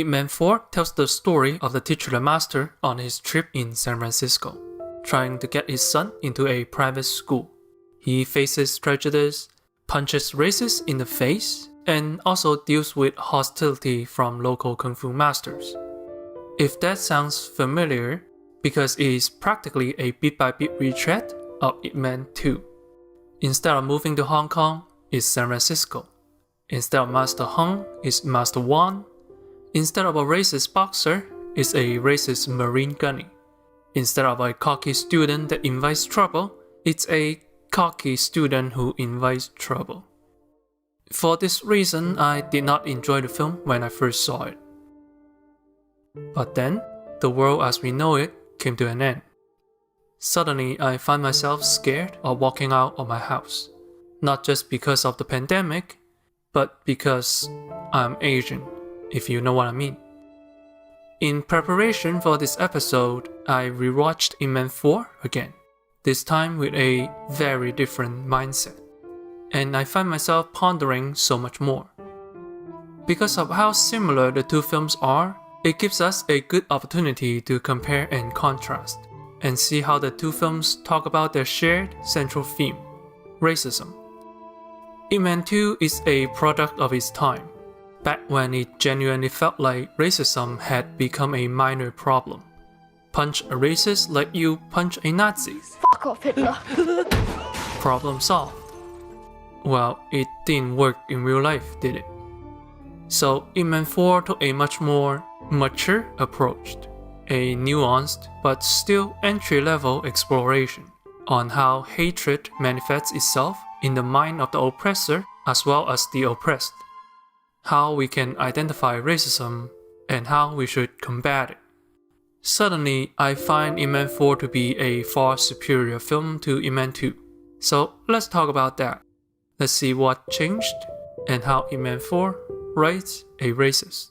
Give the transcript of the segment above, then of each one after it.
Ip Man 4 tells the story of the titular master on his trip in San Francisco, trying to get his son into a private school. He faces prejudice, punches racists in the face, and also deals with hostility from local kung fu masters. If that sounds familiar, because it is practically a bit-by-bit retread of Ip Man 2. Instead of moving to Hong Kong, it's San Francisco. Instead of Master Hung, it's Master Wan. Instead of a racist boxer, it's a racist marine gunny. Instead of a cocky student that invites trouble, it's a cocky student who invites trouble. For this reason, I did not enjoy the film when I first saw it. But then, the world as we know it came to an end. Suddenly, I find myself scared of walking out of my house. Not just because of the pandemic, but because I'm Asian, if you know what I mean. In preparation for this episode, I rewatched Ip Man 4 again, this time with a very different mindset. And I find myself pondering so much more. Because of how similar the two films are, it gives us a good opportunity to compare and contrast, and see how the two films talk about their shared central theme, racism. Ip Man 2 is a product of its time, back when it genuinely felt like racism had become a minor problem. Punch a racist like you punch a Nazi. Fuck off, Hitler. Problem solved. Well, it didn't work in real life, did it? So Ip Man 4 took a much more mature approach, a nuanced but still entry-level exploration on how hatred manifests itself in the mind of the oppressor as well as the oppressed, how we can identify racism, and how we should combat it. Suddenly, I find Ip Man 4 to be a far superior film to Ip Man 2. So let's talk about that. Let's see what changed and how Ip Man 4 writes a racist.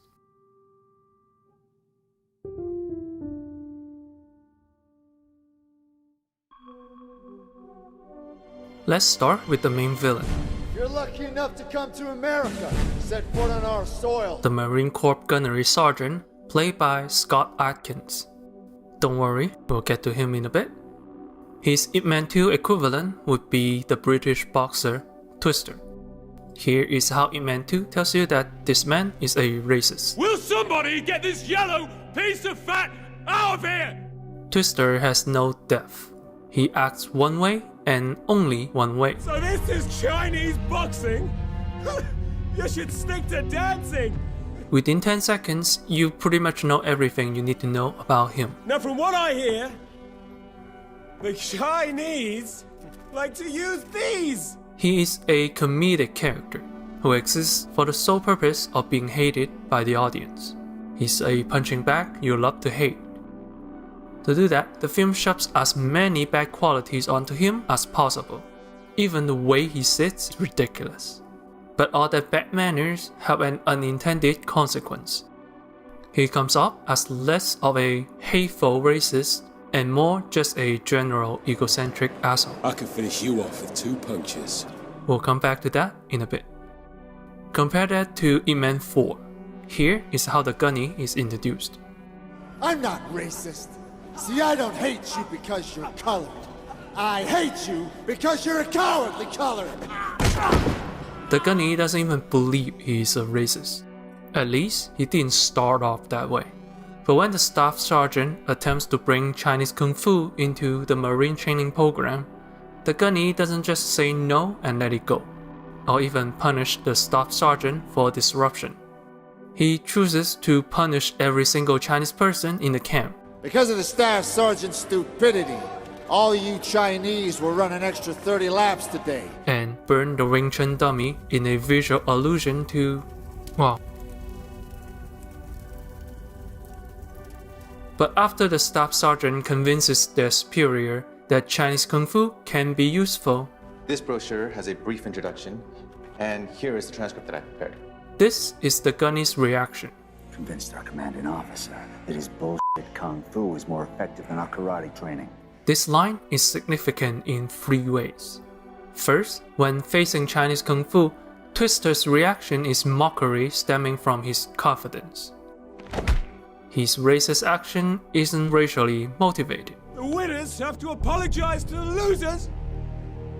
Let's start with the main villain. You're lucky enough to come to America, set foot on our soil. The Marine Corps gunnery sergeant, played by Scott Adkins. Don't worry, we'll get to him in a bit. His Ip Man 2 equivalent would be the British boxer Twister. Here is how Ip Man 2 tells you that this man is a racist. Will somebody get this yellow piece of fat out of here? Twister has no depth. He acts one way and only one way. So this is Chinese boxing? You should stick to dancing. Within 10 seconds, you pretty much know everything you need to know about him. Now from what I hear, the Chinese like to use these. He is a comedic character who exists for the sole purpose of being hated by the audience. He's a punching bag you love to hate. To do that, the film shoves as many bad qualities onto him as possible. Even the way he sits is ridiculous. But all that bad manners have an unintended consequence. He comes off as less of a hateful racist and more just a general egocentric asshole. I could finish you off with 2 punches. We'll come back to that in a bit. Compare that to Ip Man 4. Here is how the gunny is introduced. I'm not racist. See, I don't hate you because you're colored. I hate you because you're a cowardly colored. The gunny doesn't even believe he is a racist. At least, he didn't start off that way. But when the staff sergeant attempts to bring Chinese Kung Fu into the Marine training program, the gunny doesn't just say no and let it go, or even punish the staff sergeant for disruption. He chooses to punish every single Chinese person in the camp. Because of the staff sergeant's stupidity, all you Chinese will run an extra 30 laps today. And burn the Wing Chun dummy in a visual allusion to, well. But after the staff sergeant convinces their superior that Chinese Kung Fu can be useful, this brochure has a brief introduction, and here is the transcript that I prepared. this is the gunny's reaction. Convinced our commanding officer that his bullshit kung fu is more effective than our karate training. This line is significant in 3 ways. First, when facing Chinese Kung Fu, Twister's reaction is mockery stemming from his confidence. His racist action isn't racially motivated. The winners have to apologize to the losers?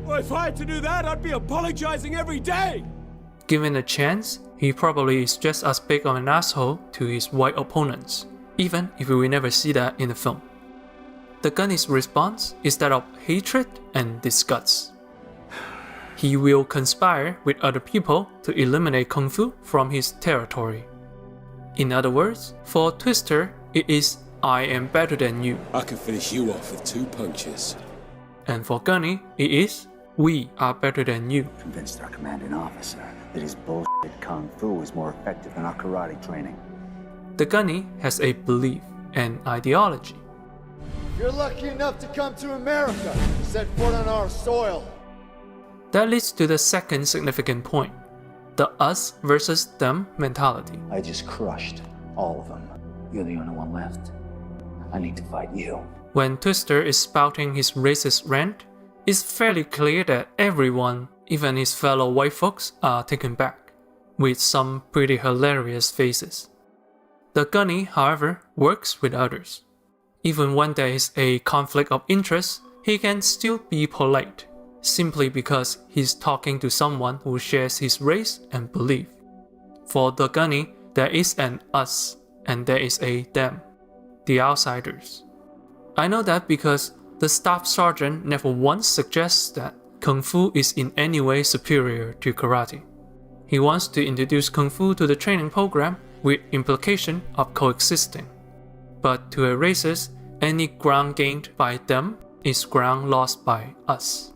Well, if I had to do that, I'd be apologizing every day! Given a chance, he probably is just as big of an asshole to his white opponents, even if we never see that in the film. The gunny's response is that of hatred and disgust. He will conspire with other people to eliminate Kung Fu from his territory. In other words, for Twister, it is I am better than you. I can finish you off with 2 punches. And for Gunny, it is we are better than you. Convinced our commanding officer that his bullshit kung fu is more effective than our karate training. The gunny has a belief and ideology. You're lucky enough to come to America, set foot on our soil. That leads to the second significant point, the us versus them mentality. I just crushed all of them. You're the only one left. I need to fight you. When Twister is spouting his racist rant, it's fairly clear that everyone, even his fellow white folks, are taken back, with some pretty hilarious faces. The gunny, however, works with others. Even when there is a conflict of interest, he can still be polite, simply because he's talking to someone who shares his race and belief. For the gunny, there is an us, and there is a them, the outsiders. I know that because the staff sergeant never once suggests that Kung Fu is in any way superior to karate. He wants to introduce Kung Fu to the training program with implication of coexisting. But to a racist, any ground gained by them is ground lost by us.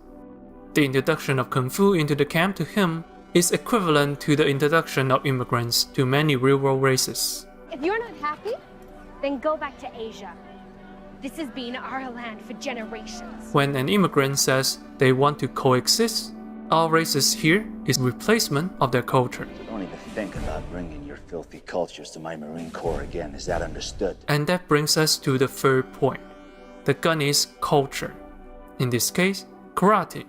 The introduction of Kung Fu into the camp to him is equivalent to the introduction of immigrants to many real-world races. If you're not happy, then go back to Asia. This has been our land for generations. When an immigrant says they want to coexist, all races here is replacement of their culture. So don't even think about bringing your filthy cultures to my Marine Corps again. Is that understood? And that brings us to the third point, the gunny's culture. In this case, karate.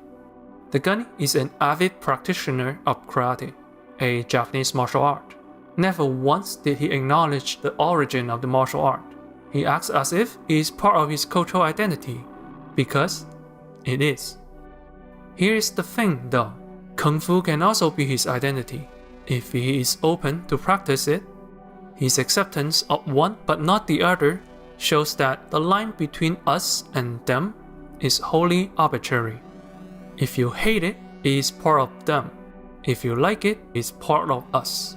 The gunny is an avid practitioner of karate, a Japanese martial art. Never once did he acknowledge the origin of the martial art. He acts as if it is part of his cultural identity, because it is. Here is the thing though, Kung Fu can also be his identity, if he is open to practice it. His acceptance of one but not the other shows that the line between us and them is wholly arbitrary. If you hate it, it is part of them. If you like it, it's part of us.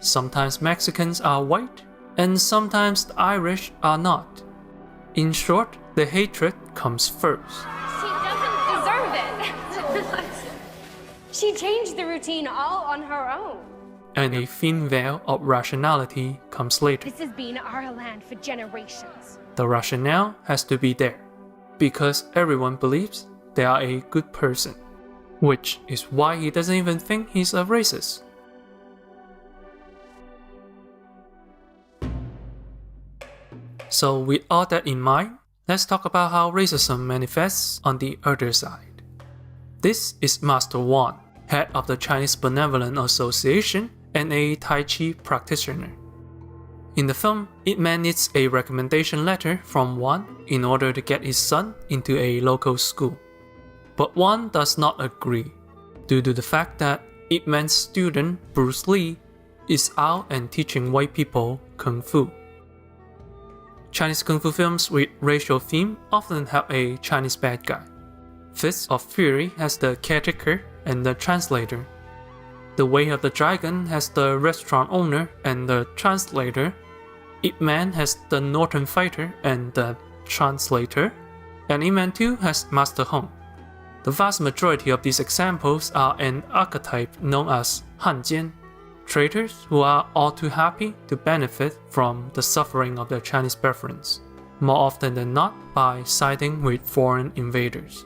Sometimes Mexicans are white, and sometimes the Irish are not. In short, the hatred comes first. She doesn't deserve it. She changed the routine all on her own. And a thin veil of rationality comes later. This has been our land for generations. The rationale has to be there, because everyone believes they are a good person, which is why he doesn't even think he's a racist. So with all that in mind, let's talk about how racism manifests on the other side. This is Master Wan, head of the Chinese Benevolent Association and a Tai Chi practitioner. In the film, Ip Man needs a recommendation letter from Wan in order to get his son into a local school. But Wan does not agree, due to the fact that Ip Man's student, Bruce Lee, is out and teaching white people Kung Fu. Chinese Kung Fu films with racial theme often have a Chinese bad guy. Fist of Fury has the caretaker and the translator. The Way of the Dragon has the restaurant owner and the translator. Ip Man has the Northern fighter and the translator. And Ip Man 2 has Master Hong. The vast majority of these examples are an archetype known as Hanjian, traitors who are all too happy to benefit from the suffering of their Chinese preference, more often than not by siding with foreign invaders.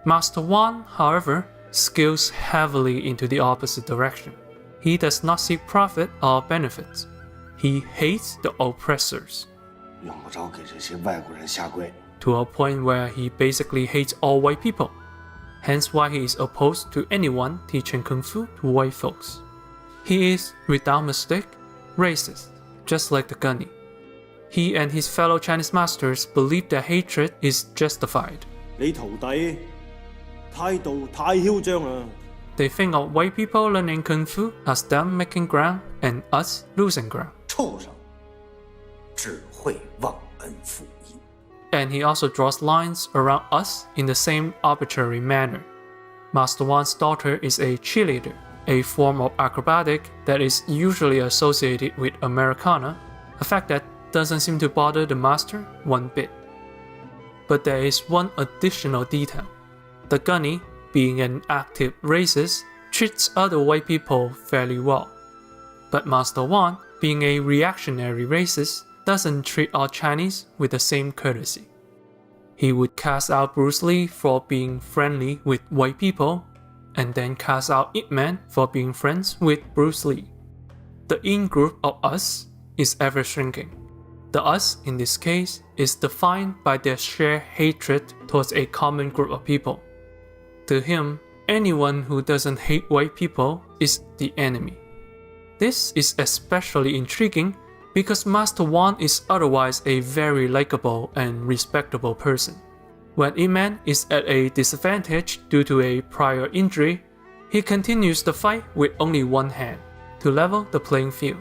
Master Wan, however, skews heavily into the opposite direction. He does not seek profit or benefits. He hates the oppressors, to a point where he basically hates all white people, hence why he is opposed to anyone teaching Kung Fu to white folks. He is, without mistake, racist, just like the gunny. He and his fellow Chinese masters believe that hatred is justified. 你徒弟態度太囂張啦！ They think of white people learning kung fu as them making ground and us losing ground. 畜生，只会忘恩负义。 And he also draws lines around us in the same arbitrary manner. Master Wan's daughter is a cheerleader, a form of acrobatic that is usually associated with Americana, a fact that doesn't seem to bother the master one bit. But there is one additional detail. The gunny, being an active racist, treats other white people fairly well. But Master Wan, being a reactionary racist, doesn't treat all Chinese with the same courtesy. He would cast out Bruce Lee for being friendly with white people, and then cast out Ip Man for being friends with Bruce Lee. The in-group of us is ever shrinking. The us in this case is defined by their shared hatred towards a common group of people. To him, anyone who doesn't hate white people is the enemy. This is especially intriguing because Master Wan is otherwise a very likable and respectable person. When Ip Man is at a disadvantage due to a prior injury, he continues the fight with only one hand, to level the playing field.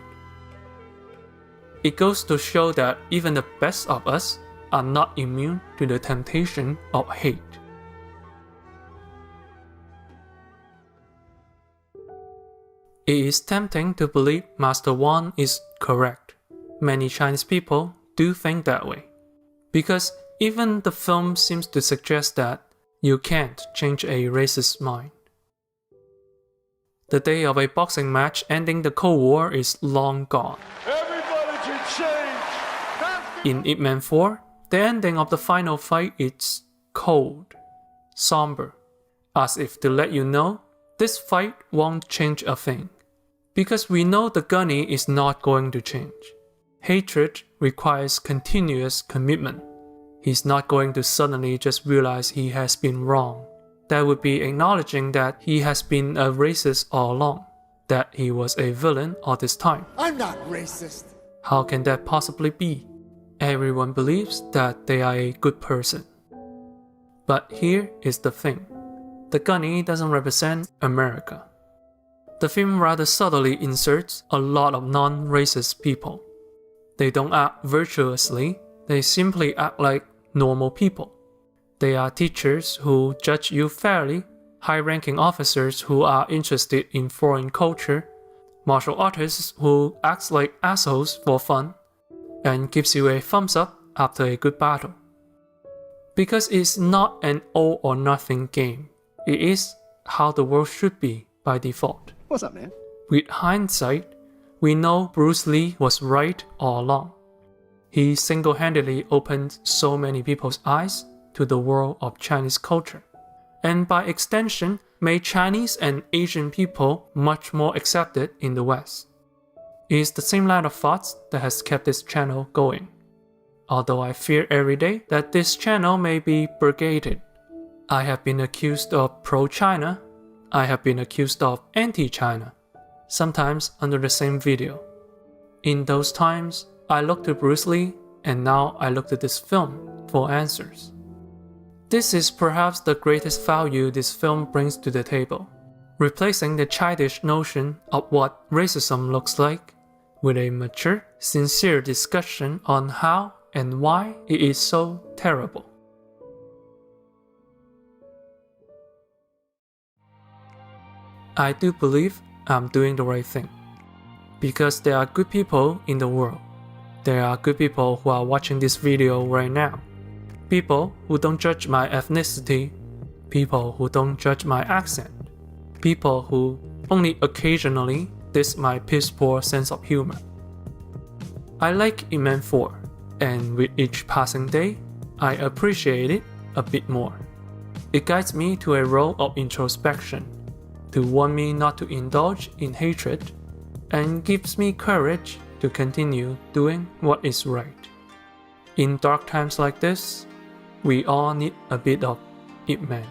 It goes to show that even the best of us are not immune to the temptation of hate. It is tempting to believe Master Wan is correct. Many Chinese people do think that way, because even the film seems to suggest that you can't change a racist mind. The day of a boxing match ending the Cold War is long gone. In Ip Man 4, the ending of the final fight is cold, somber, as if to let you know this fight won't change a thing. Because we know the gunny is not going to change. Hatred requires continuous commitment. He's not going to suddenly just realize he has been wrong. That would be acknowledging that he has been a racist all along, that he was a villain all this time. I'm not racist. How can that possibly be? Everyone believes that they are a good person. But here is the thing. The gunny doesn't represent America. The film rather subtly inserts a lot of non-racist people. They don't act virtuously, they simply act like normal people. They are teachers who judge you fairly, high-ranking officers who are interested in foreign culture, martial artists who act like assholes for fun, and gives you a thumbs up after a good battle. Because it's not an all or nothing game. It is how the world should be by default. What's up, man? With hindsight, we know Bruce Lee was right all along. He single-handedly opened so many people's eyes to the world of Chinese culture, and by extension made Chinese and Asian people much more accepted in the West. It is the same line of thoughts that has kept this channel going. Although I fear every day that this channel may be brigaded. I have been accused of pro-China, I have been accused of anti-China, sometimes under the same video. In those times, I looked to Bruce Lee, and now I look to this film for answers. This is perhaps the greatest value this film brings to the table, replacing the childish notion of what racism looks like with a mature, sincere discussion on how and why it is so terrible. I do believe I'm doing the right thing, because there are good people in the world. There are good people who are watching this video right now. People who don't judge my ethnicity, people who don't judge my accent, people who only occasionally diss my piss-poor sense of humor. I like Ip Man 4, and with each passing day, I appreciate it a bit more. It guides me to a role of introspection, to warn me not to indulge in hatred, and gives me courage to continue doing what is right. In dark times like this, we all need a bit of Ip Man.